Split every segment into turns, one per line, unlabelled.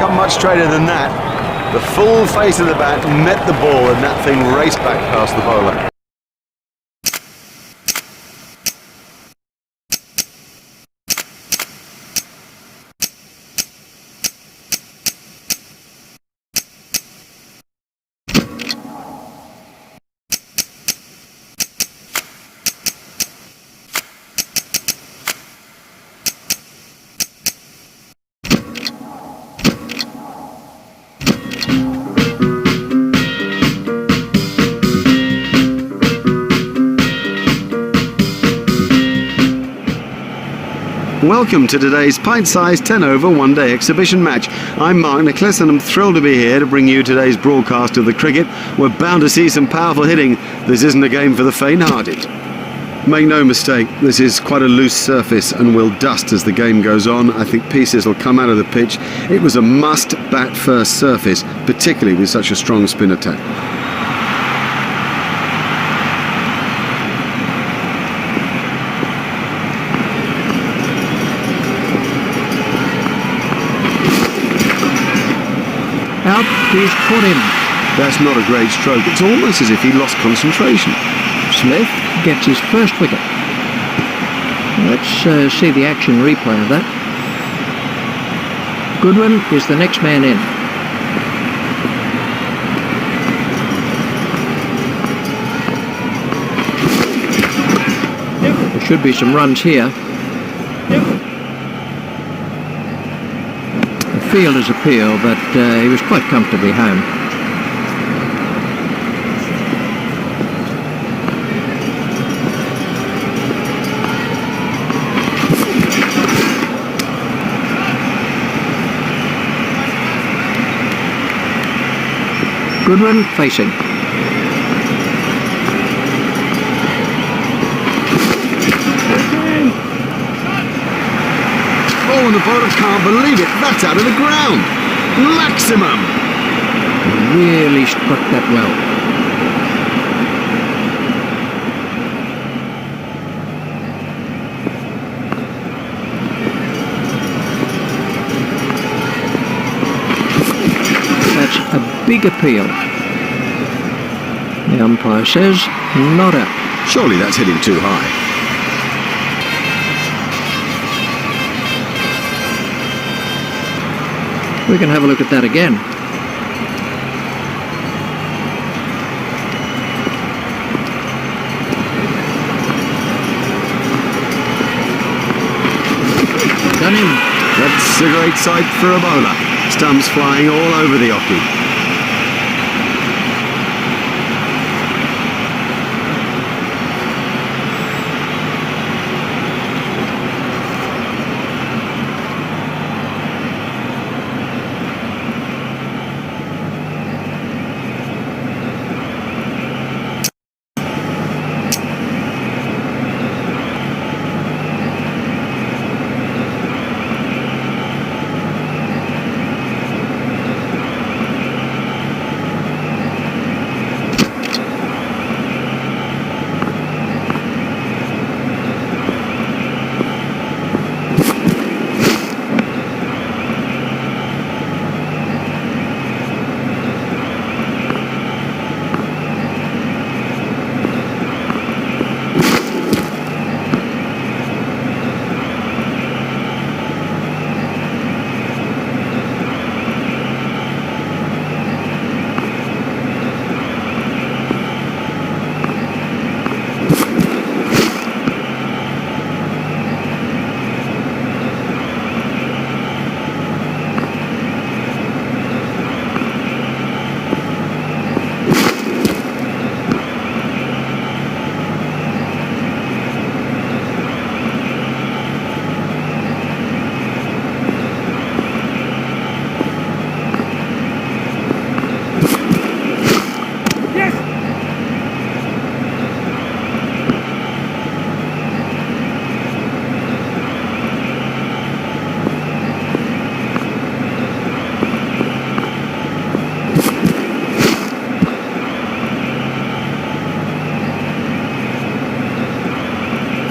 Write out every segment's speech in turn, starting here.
come much straighter than that. The full face of the bat met the ball and that thing raced back past the bowler.
Welcome to today's pint-sized 10-over one-day exhibition match. I'm Mark Nicholas and I'm thrilled to be here to bring you today's broadcast of the cricket. We're bound to see some powerful hitting. This isn't a game for the faint-hearted. Make no mistake, this is quite a loose surface and will dust as the game goes on. I think pieces will come out of the pitch. It was a must-bat-first surface, particularly with such a strong spin attack.
Out, he's put him.
That's not a great stroke. It's almost as if he lost concentration.
Smith gets his first wicket. Let's see the action replay of that. Goodwin is the next man in. There should be some runs here. The fielder's appeal, but he was quite comfortably home. Goodwin facing.
Oh, and the bowler can't believe it. That's out of the ground. Maximum.
Really struck that well. That's a big appeal. The umpire says not out.
Surely that's hitting too high.
We can have a look at that again. Done him.
That's a great sight for a bowler. Stumps flying all over the occupant.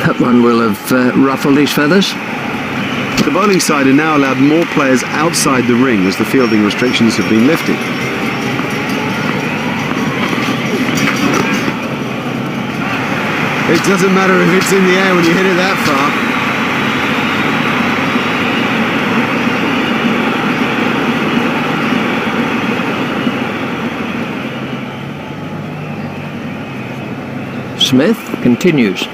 That one will have ruffled his feathers.
The bowling side are now allowed more players outside the ring as the fielding restrictions have been lifted. It doesn't matter if it's in the air when you hit it that far.
Smith continues.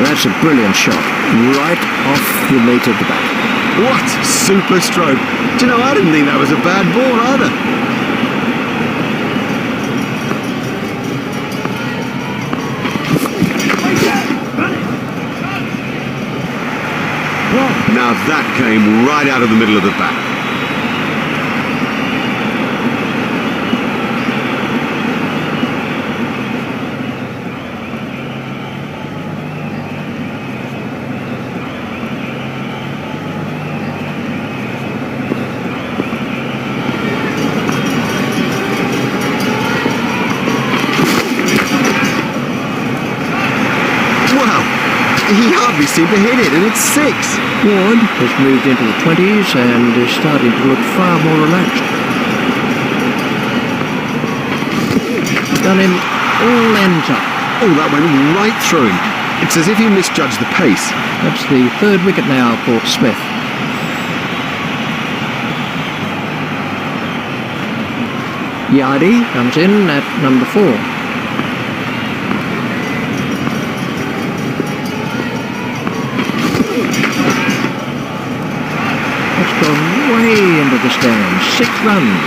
That's a brilliant shot, right off the meat of the bat.
What super stroke. Do you know, I didn't think that was a bad ball either. Now that came right out of the middle of the bat. He hardly seemed to hit it, and it's 6.
Ward has moved into the 20s and is starting to look far more relaxed. Done him all ends up.
Oh, that went right through him. It's as if he misjudged the pace.
That's the 3rd wicket now for Smith. Yardy comes in at number 4. Way into the stands, 6 runs.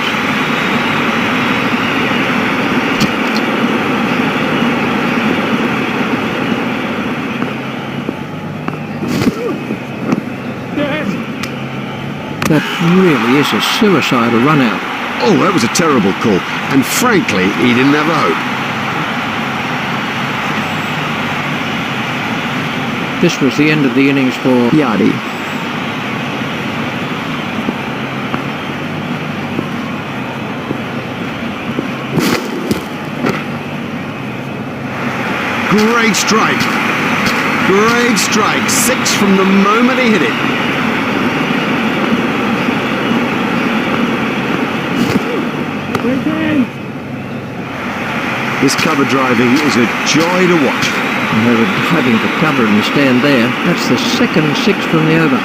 That really is a suicidal run out.
Oh, that was a terrible call, and frankly, he didn't have a hope.
This was the end of the innings for Yardy.
Great strike. Great strike. 6 from the moment he hit it. This cover driving is a joy to watch.
And they were diving for cover in the stand there. That's the 2nd 6 from the over.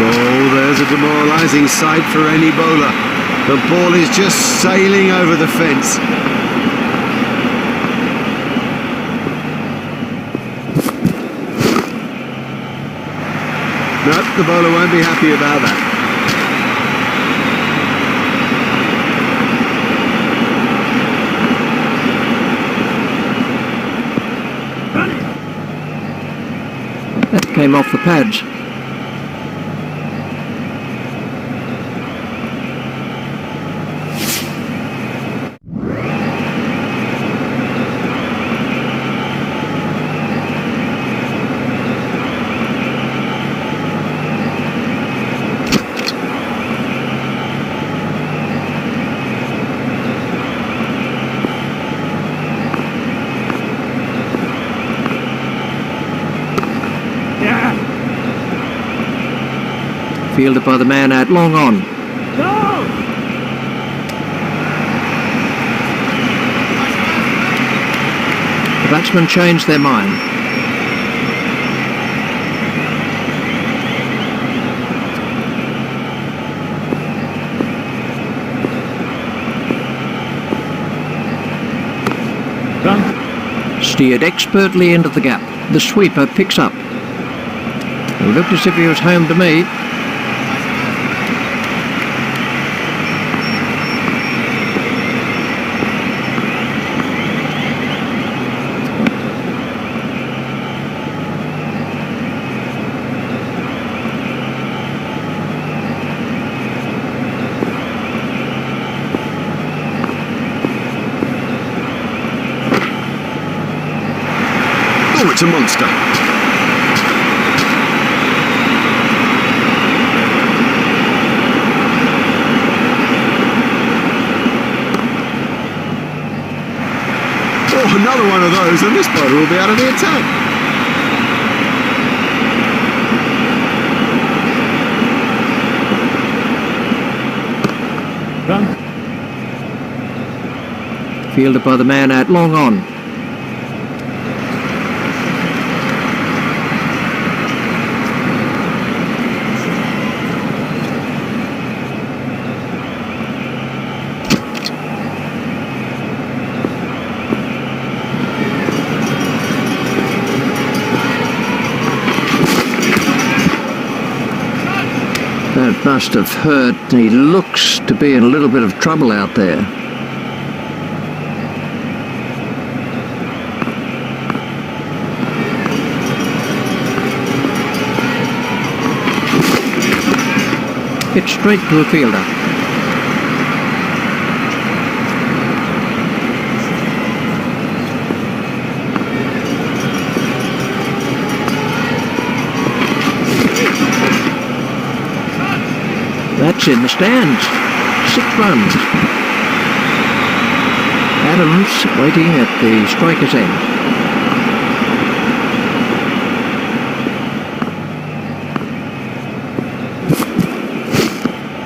Oh, there's a demoralising sight for any bowler. The ball is just sailing over the fence. Nope, the bowler won't be happy about that.
That came off the pads. Fielded by the man at long on.
Go!
The batsmen changed their mind. Steered expertly into the gap. The sweeper picks up. It looked as if he was home to me.
Oh, it's a monster. another one of those, and this bowler will be out of the attack.
Fielded by the man out long on. That must have hurt. He looks to be in a little bit of trouble out there. Hit straight to a fielder. That's in the stands. 6 runs. Adams waiting at the striker's end.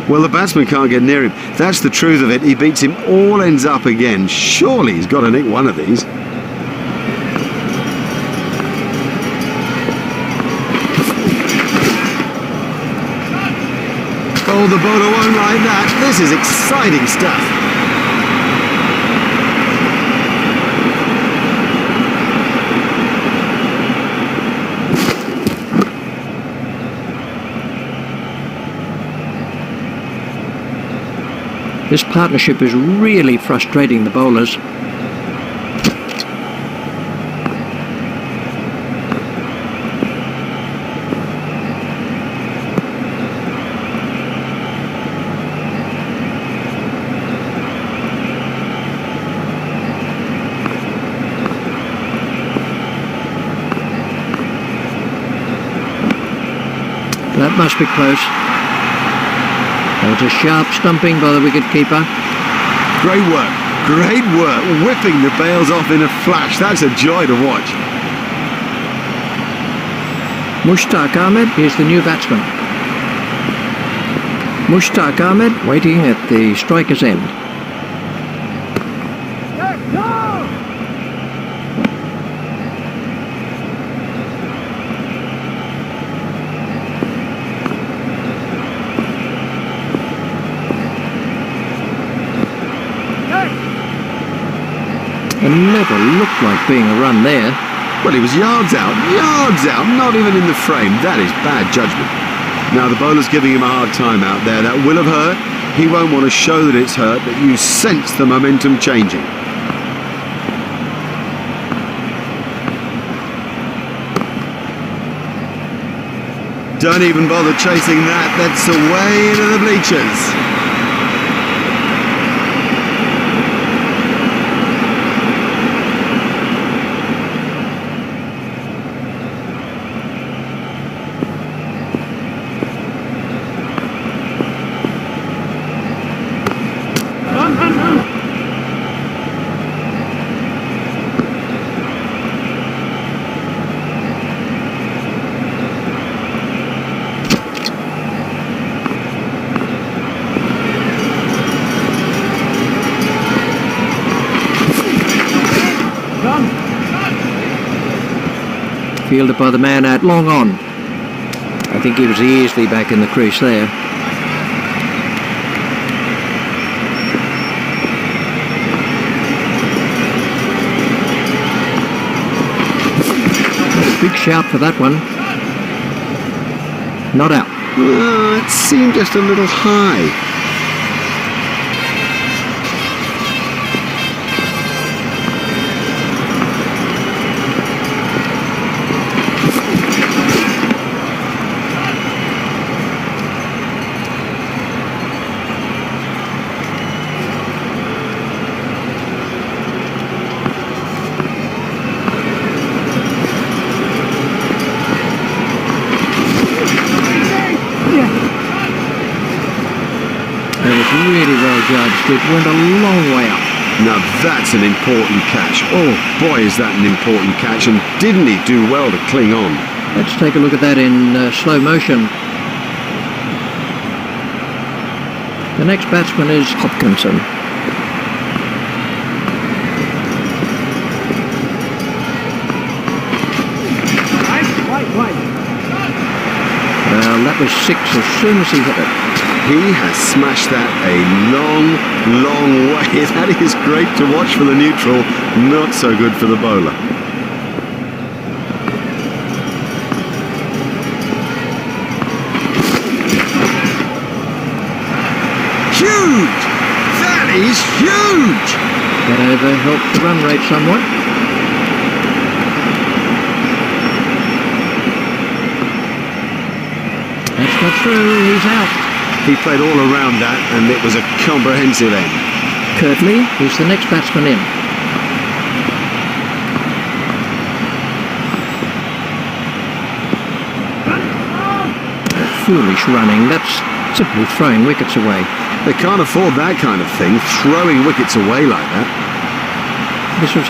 Well, the batsman can't get near him. That's the truth of it. He beats him all ends up again. Surely he's got to nick one of these. Oh, the bowler won't like that. This is exciting stuff.
This partnership is really frustrating the bowlers. That must be close. That was a sharp stumping by the wicket-keeper.
Great work. Great work. Whipping the bails off in a flash. That's a joy to watch.
Mushtaq Ahmed is the new batsman. Mushtaq Ahmed waiting at the striker's end. It never looked like being a run there.
Well, he was yards out, not even in the frame. That is bad judgment. Now, the bowler's giving him a hard time out there. That will have hurt. He won't want to show that it's hurt, but you sense the momentum changing. Don't even bother chasing that. That's away into the bleachers.
Fielded by the man out long on. I think he was easily back in the crease there. Big shout for that one. Not out.
It seemed just a little high.
It was really well judged. It went a long way up.
Now that's an important catch. Oh boy, is that an important catch, and didn't he do well to cling on?
Let's take a look at that in slow motion. The next batsman is Hopkinson. Well, that was 6 as soon as he hit it.
He has smashed that a long, long way. That is great to watch for the neutral, not so good for the bowler. Huge! That is huge!
That over helped the run rate somewhat. That's got through, he's out.
He played all around that, and it was a comprehensive end.
Curtly is the next batsman in. Foolish running, that's simply throwing wickets away.
They can't afford that kind of thing, throwing wickets away like that.
This was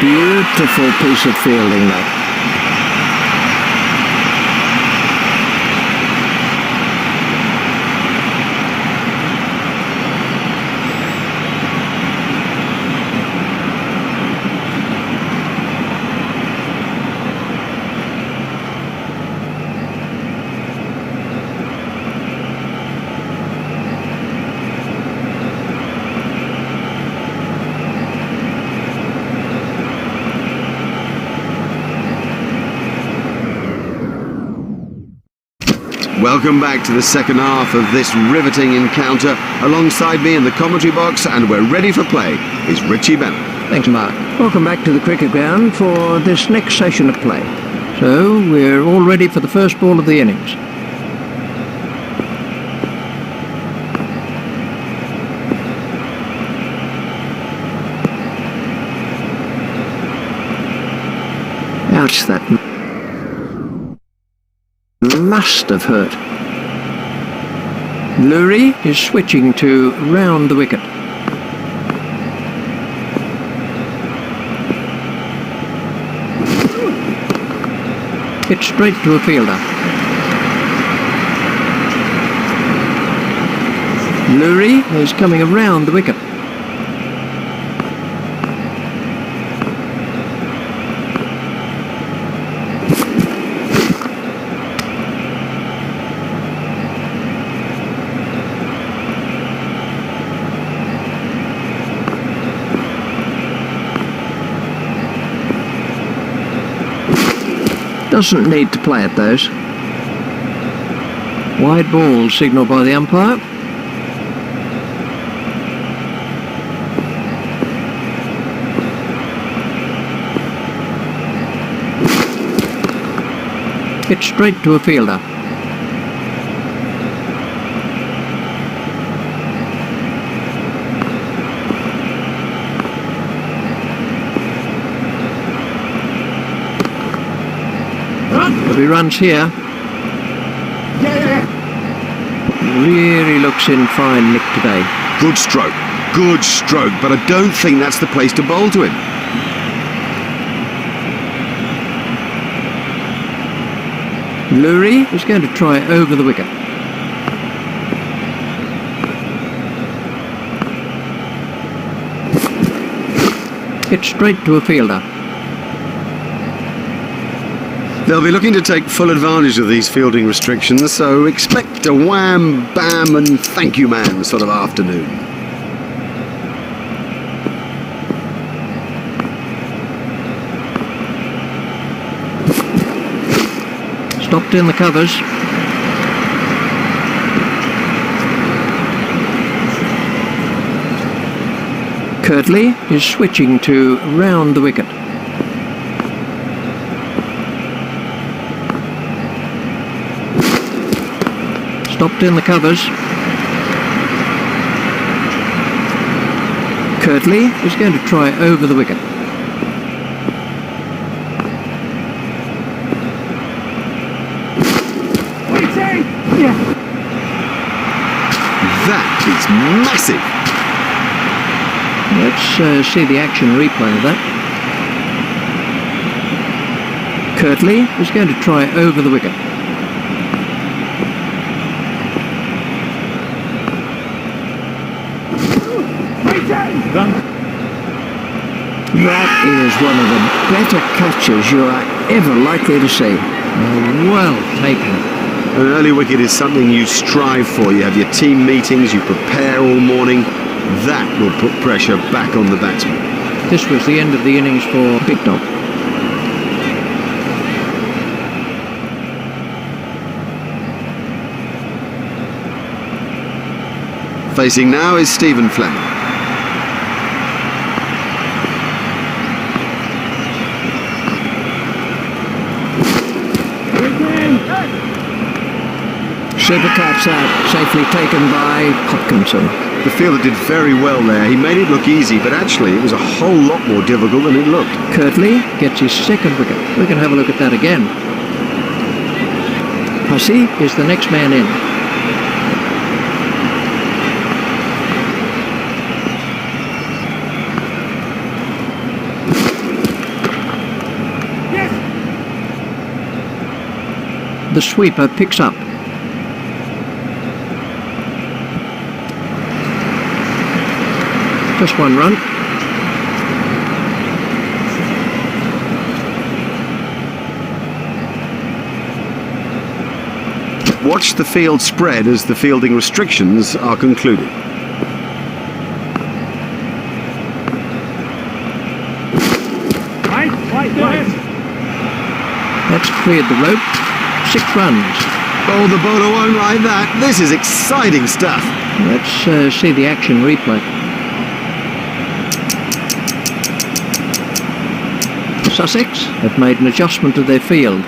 beautiful piece of fielding, though.
Welcome back to the second half of this riveting encounter. Alongside me in the commentary box, and we're ready for play, is Richie Bennett.
Thanks, Mark. Welcome back to the cricket ground for this next session of play. So, we're all ready for the first ball of the innings. Ouch, that must have hurt. Lurie is switching to round the wicket. Hit straight to a fielder. Lurie is coming around the wicket. Doesn't need to play at those. Wide ball signalled by the umpire. Hit straight to a fielder. He runs here. Really looks in fine nick today.
Good stroke, but I don't think that's the place to bowl to him.
Lurie is going to try over the wicket. Hit straight to a fielder.
They'll be looking to take full advantage of these fielding restrictions, so expect a wham, bam and thank you man sort of afternoon.
Stopped in the covers. Curtly is switching to round the wicket. dropped in the covers. Kirtley is going to try over the wicket.
That is massive.
Let's see the action replay of that. Kirtley is going to try over the wicket. That is one of the better catches you are ever likely to see. Well taken.
An early wicket is something you strive for. You have your team meetings, you prepare all morning. That will put pressure back on the batsman.
This was the end of the innings for Big Dog.
Facing now is Stephen Fleming.
Super cuts out, safely taken by Hopkinson.
The fielder did very well there. He made it look easy, but actually it was a whole lot more difficult than it looked.
Kirtley gets his second wicket. We can have a look at that again. Hussey is the next man in. The sweeper picks up. Just one run.
Watch the field spread as the fielding restrictions are concluded.
That's cleared the rope. 6 runs.
Oh, the bowler won't like that. This is exciting stuff.
Let's see the action replay. Sussex have made an adjustment to their field.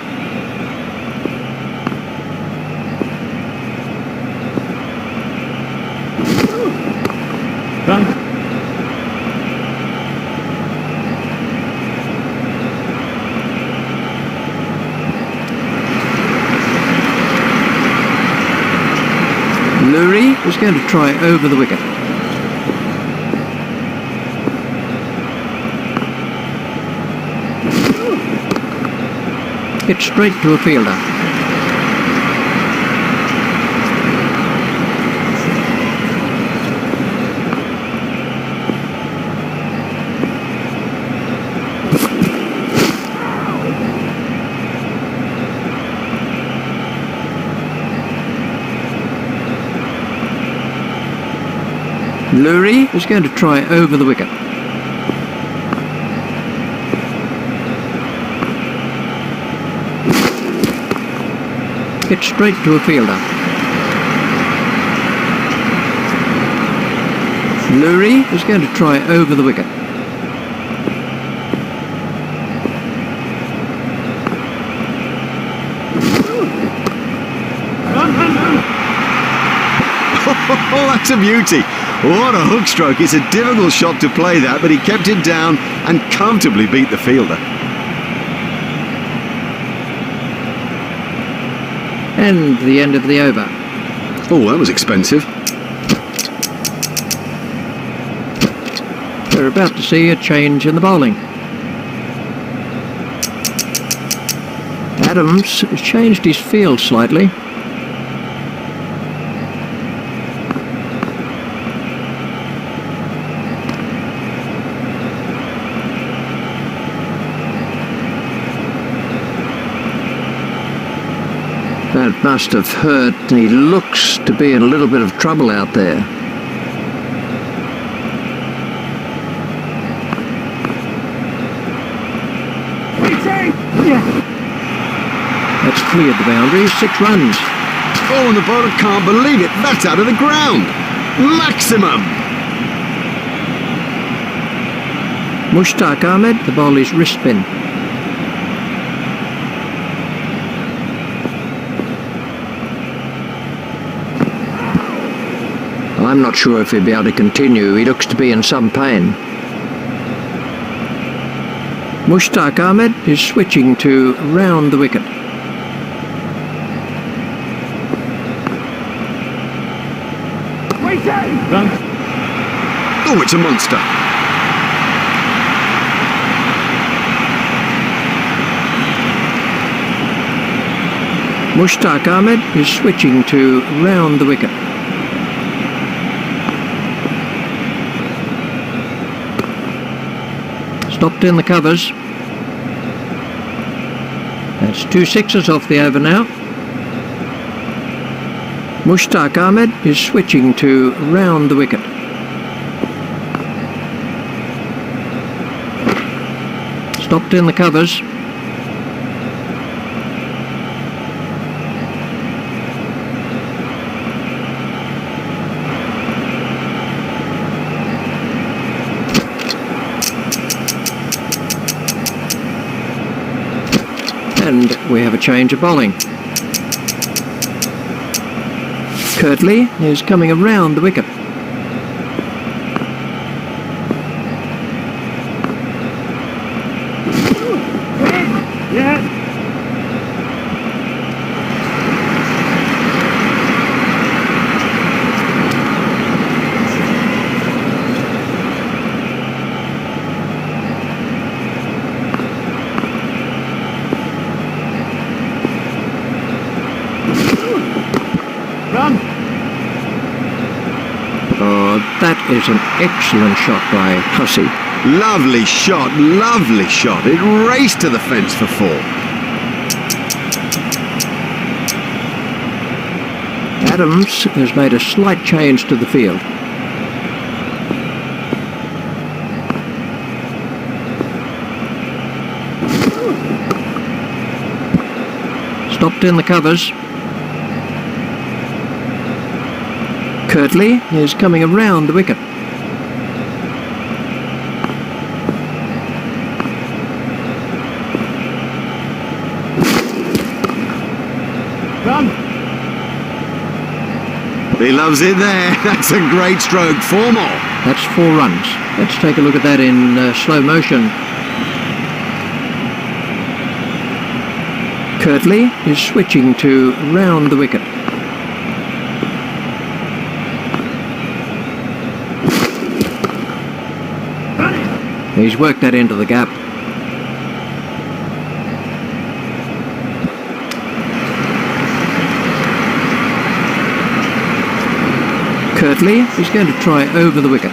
Lurie is going to try over the wicket. Hit straight to a fielder. Lurie is going to try over the wicket. Hit straight to a fielder. Lurie is going to try over the wicket.
Oh, that's a beauty. What a hook stroke. It's a difficult shot to play that, but he kept it down and comfortably beat the fielder.
And the end of the over.
Oh, that was expensive.
We're about to see a change in the bowling. Adams has changed his field slightly. That must have hurt. He looks to be in a little bit of trouble out there. That's cleared the boundary. 6 runs.
Oh, and the bowler can't believe it. That's out of the ground. Maximum.
Mushtaq Ahmed, the ball is wrist spin. I'm not sure if he'll be able to continue. He looks to be in some pain. Mushtaq Ahmed is switching to round the wicket.
Oh, it's a monster.
Mushtaq Ahmed is switching to round the wicket. Stopped in the covers. That's 2 sixes off the over now. Mushtaq Ahmed is switching to round the wicket. Stopped in the covers. And we have a change of bowling. Kirtley is coming around the wicket. Oh, that is an excellent shot by Hussey.
Lovely shot, lovely shot. It raced to the fence for 4.
Adams has made a slight change to the field. Stopped in the covers. Kirtley is coming around the wicket.
He loves it there. That's a great stroke. 4 more.
That's 4 runs. Let's take a look at that in slow motion. Kirtley is switching to round the wicket. He's worked that into the gap. Kirtley is going to try over the wicket.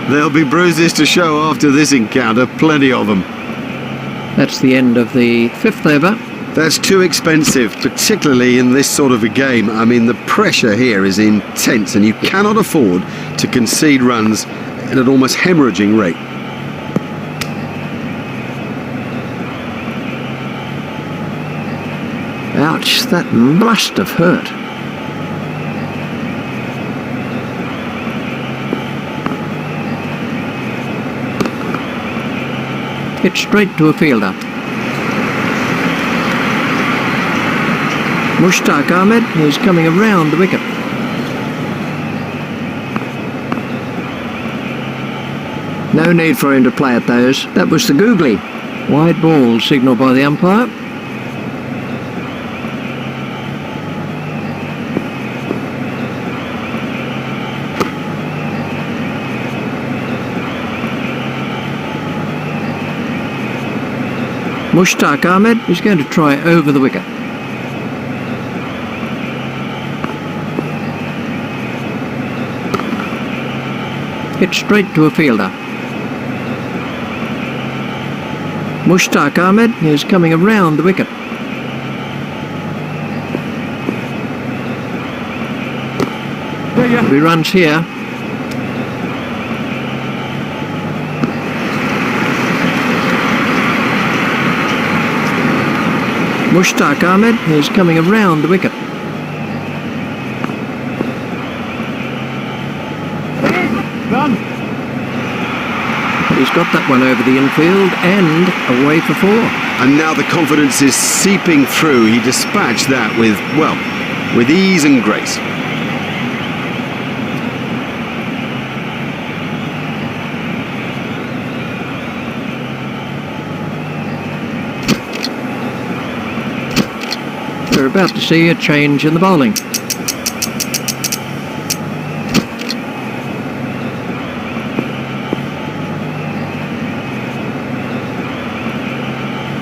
There'll be bruises to show after this encounter, plenty of them.
That's the end of the 5th over.
That's too expensive, particularly in this sort of a game. I mean, the pressure here is intense and you cannot afford to concede runs at an almost hemorrhaging rate.
Ouch, that must have hurt. Hit straight to a fielder. Mushtaq Ahmed is coming around the wicket. No need for him to play at those. That was the googly. Wide ball signalled by the umpire. Mushtaq Ahmed is going to try over the wicket. Hit straight to a fielder. Mushtaq Ahmed is coming around the wicket. He runs here. Mushtaq Ahmed is coming around the wicket. He's got that one over the infield and away for 4.
And now the confidence is seeping through. He dispatched that with, well, with ease and grace.
We're about to see a change in the bowling.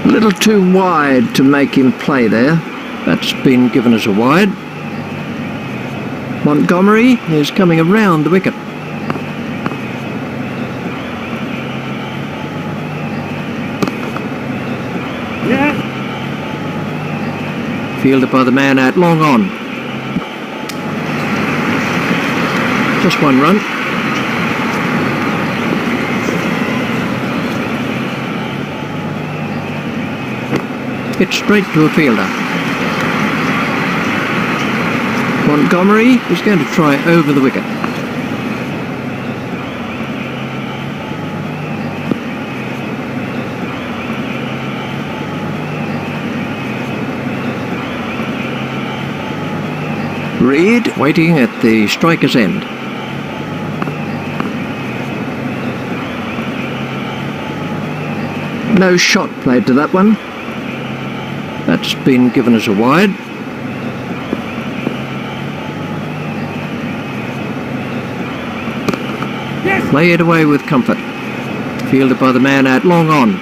A little too wide to make him play there. That's been given as a wide. Montgomery is coming around the wicket. Fielded by the man out long on. Just 1 run. Hit straight to a fielder. Montgomery is going to try over the wicket. Reed waiting at the striker's end. No shot played to that one. That's been given as a wide. Play it away with comfort. Fielded by the man out long on.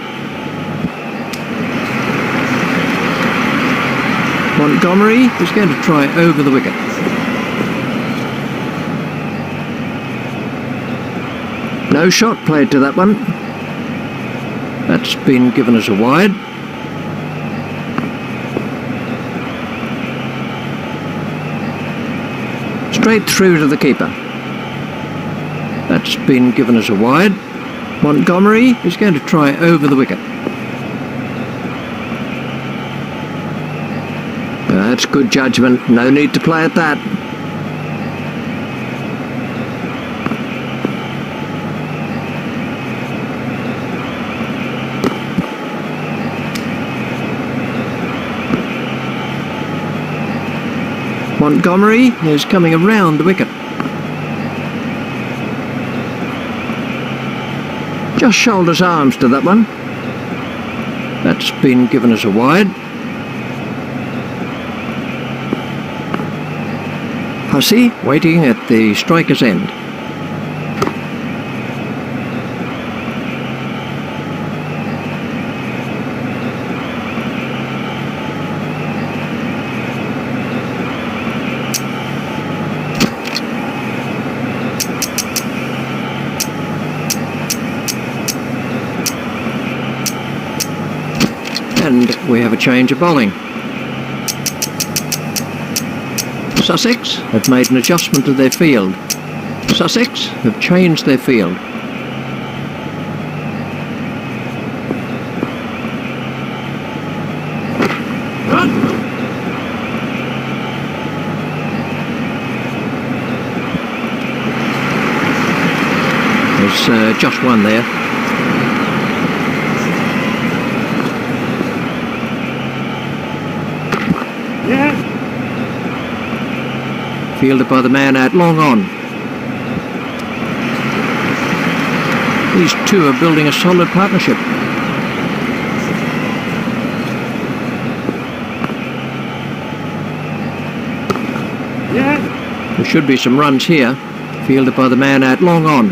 Montgomery is going to try over the wicket. No shot played to that one. That's been given as a wide. Straight through to the keeper. That's been given as a wide. Montgomery is going to try over the wicket. That's good judgment. No need to play at that. Montgomery is coming around the wicket. Just shoulders arms to that one. That's been given as a wide. Hussey waiting at the striker's end. And we have a change of bowling. Sussex have made an adjustment to their field. Sussex have changed their field. There's just one there. Fielded by the man out long on. These two are building a solid partnership. There should be some runs here. Fielded by the man out long on.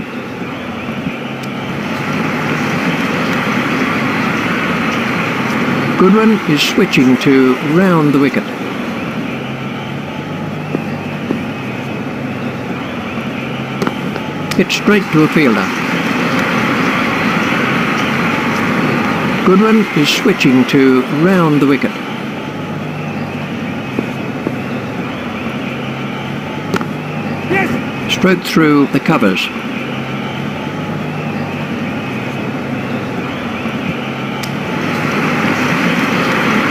Goodwin is switching to round the wicket. Hit straight to a fielder. Goodwin is switching to round the wicket. Stroked through the covers.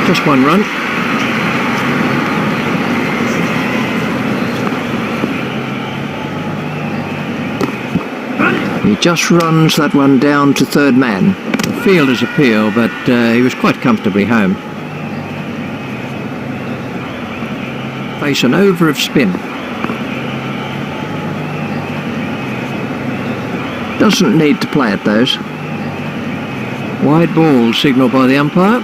Just 1 run. He just runs that one down to third man. The fielder's appeal, but he was quite comfortably home. Face an over of spin. Doesn't need to play it, those. Wide ball signalled by the umpire.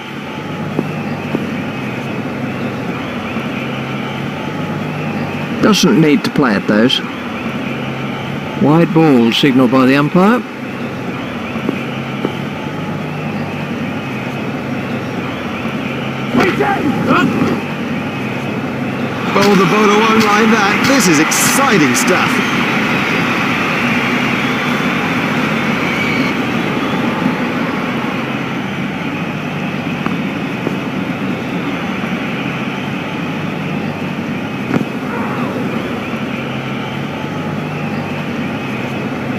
Doesn't need to play it, those. Wide ball signalled by the umpire.
Oh, the bowler won't like that. This is exciting stuff.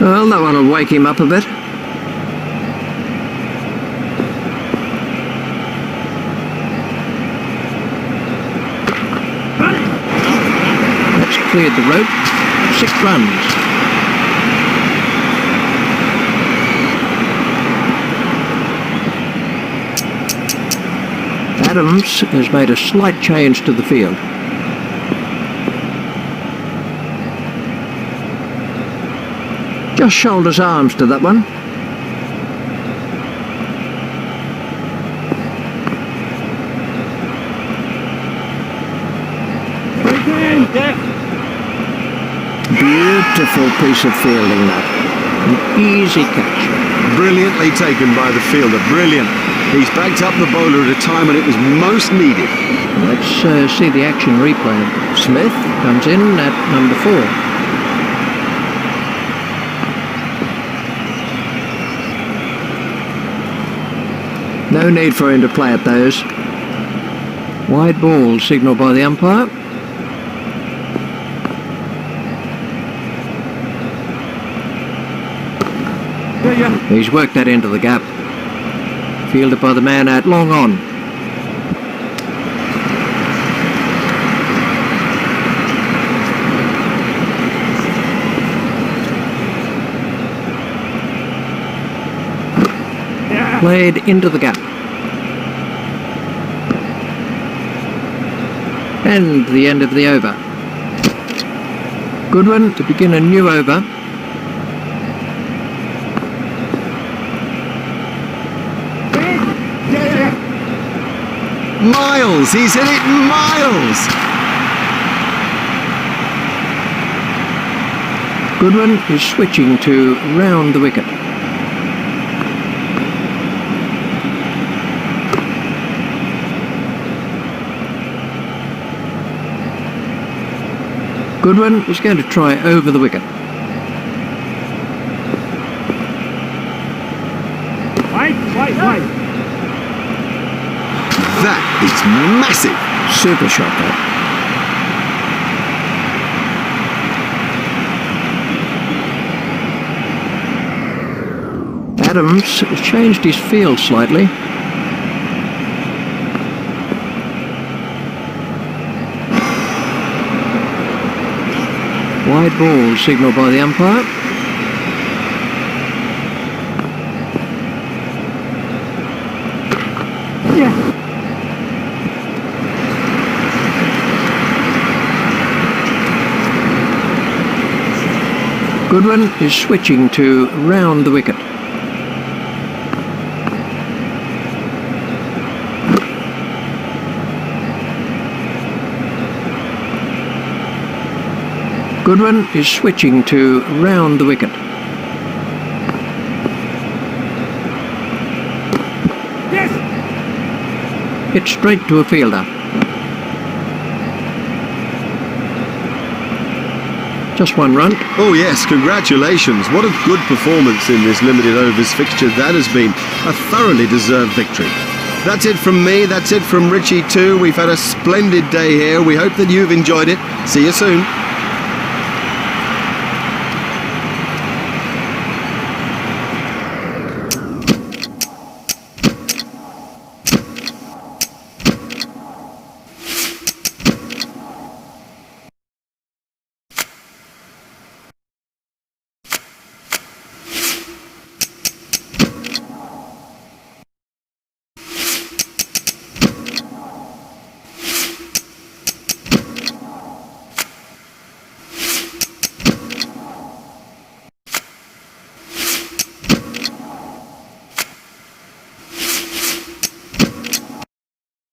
Well, that one will wake him up a bit. That's cleared the rope. 6 runs. Adams has made a slight change to the field. Just shoulders arms to that one. Beautiful piece of fielding that. An easy catch.
Brilliantly taken by the fielder. Brilliant. He's backed up the bowler at a time when it was most needed.
Let's see the action replay. Smith comes in at number 4. No need for him to play at those. Wide ball signalled by the umpire. He's worked that into the gap. Fielded by the man out long on. Played into the gap. And the end of the over. Good one to begin a new over.
Miles! He's hit it miles!
Goodwin is switching to round the wicket. Goodwin is going to try over the wicket.
Wide.
That is massive.
Super shot there. Adams has changed his field slightly. Wide ball signalled by the umpire. Goodwin is switching to round the wicket. Goodwin is switching to round the wicket.
Yes!
Hit straight to a fielder. Just 1 run.
Oh yes, congratulations. What a good performance in this limited overs fixture that has been. A thoroughly deserved victory. That's it from me, that's it from Richie too. We've had a splendid day here. We hope that you've enjoyed it. See you soon.